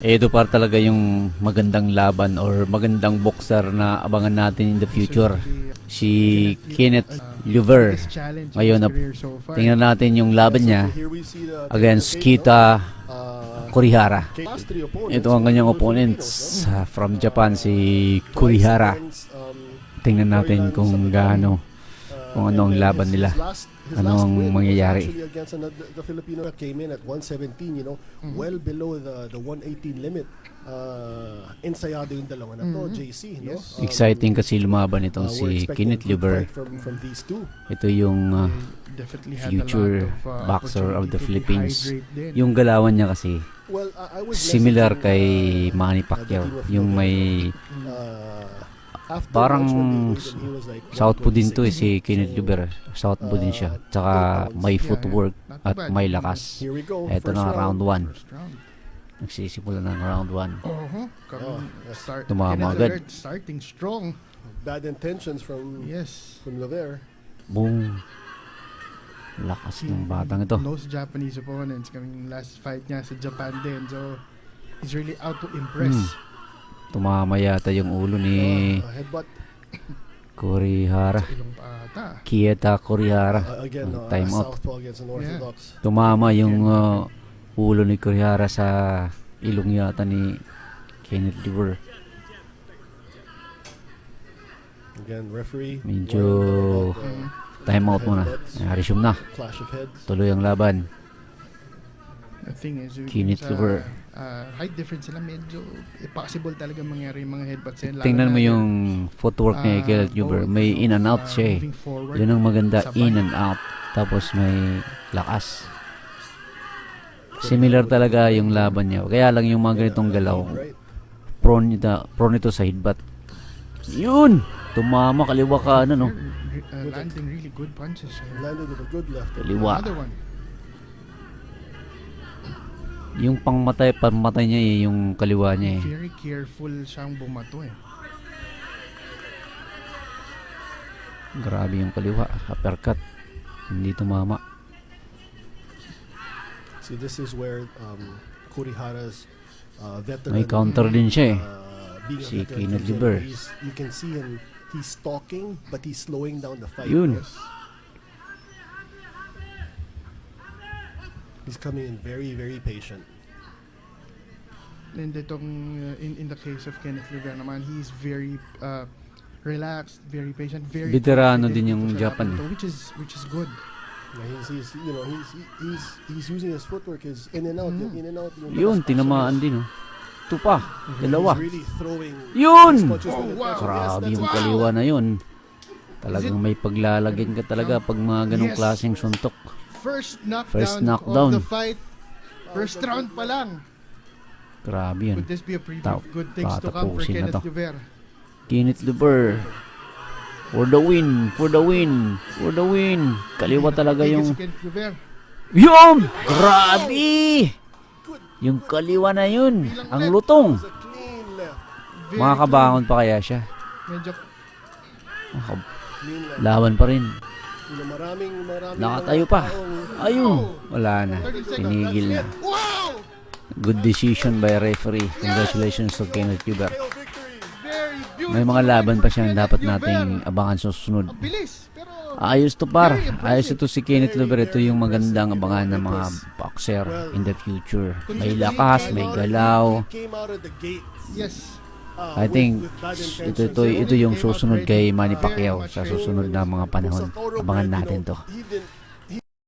Ito para talaga yung magandang laban or magandang boxer na abangan natin in the future. Si Kenneth Luver. Ngayon, tingnan natin yung laban niya against Kita Kurihara. Ito ang kanyang opponents from Japan, si Kurihara. Tingnan natin kung gaano, kung ano ang laban nila. Ano ang mangyayari? The Filipino came in at 117, well below the 118 limit. Ensayado yung dalawa na to, JC, no? Exciting kasi lumaban itong si Kenneth Luver. From these two. Ito yung future boxer of the Philippines. Yung galawan niya kasi similar kay Manny Pacquiao. Yung may parang southpaw din to si Kenneth Luver. Southpaw din siya. Tsaka may footwork at may lakas. Ito na round 1. Nagsisimula ng round 1. Tumama agad. Starting strong. Bad intentions from Luver. Boom. Lakas ng batang ito. Those Japanese opponents kaming last fight niya sa Japan din. So he's really out to impress. Tumama yata yung ulo ni Kurihara. Kita Kurihara. Time out. Tumama yung ulo ni Kurihara sa ilong yata ni Kenneth Luver. Medyo time out muna. Resume na. Tuloy ang laban. The thing is, Kenneth Luver. Height difference sila, medyo possible talaga mangyari yung mga headbutts yan. Tingnan mo yung footwork ni Kenneth Luver. May in and out siya eh. Yun ang maganda, in and out. Tapos may lakas. Similar talaga yung laban niya. Kaya lang yung mga ganitong galaw, prone ito sa headbutt. Yun! Tumama, kaliwa ka, ano no? Landing really good punches. Landed with a good left. Kaliwa. Another one. Yung pangmatay niya eh, yung kaliwa niya eh. Very careful siyang bumato eh. Grabe yung kaliwa, uppercut. Hindi tumama. See, this is where Kurihara's veteran. May counter din siya eh. Being a Si veteran Kenneth comes in. Luver. You can see him, he's stalking, but he's slowing down the fight. Yun. He's coming in very, very patient. And itong, in the case of Kenneth Luver naman, he's very relaxed, very patient, very Veterano confident din yung dito sa Japan laban na to, which is good. Yeah, he's using his footwork, his in and out, in and out. Yun, tinamaan din oh. Ito pa, dalawa. He's really throwing Yun! as much as when it touches. Grabe yung kaliwa na yun. Talagang may paglalagyan ka talaga pag mga ganong klaseng suntok. First First knockdown knockdown. of the fight. First round pa lang. Grabe yan. Could this be a preview of good things to come for Tatapusin na Kenneth to. Luver? Kenneth Luver. For the win! For the win! For the win! Kaliwa talaga yung... Kenneth Luver. Yun! Grabe! Yung kaliwa na yun. Ang lutong. A clean left. Makakabangon pa kaya siya? Medyo Clean left. Laban pa rin. Maraming Nakatayo pa. taong- Ayun! Wala na. Tinigil na. wow! Good decision by referee. Congratulations to Kenneth Luver. Very beautiful. May mga laban pa siyang dapat nating abangan sa susunod. Ang bilis, pero Ayos to par. Ayos ito si Kenneth Luver. Ito yung magandang abangan ng mga boxer in the future. May lakas, may galaw. Came out of the gate. yes. I think ito yung susunod kay Manny Pacquiao sa susunod na mga panahon. Abangan natin to. He didn't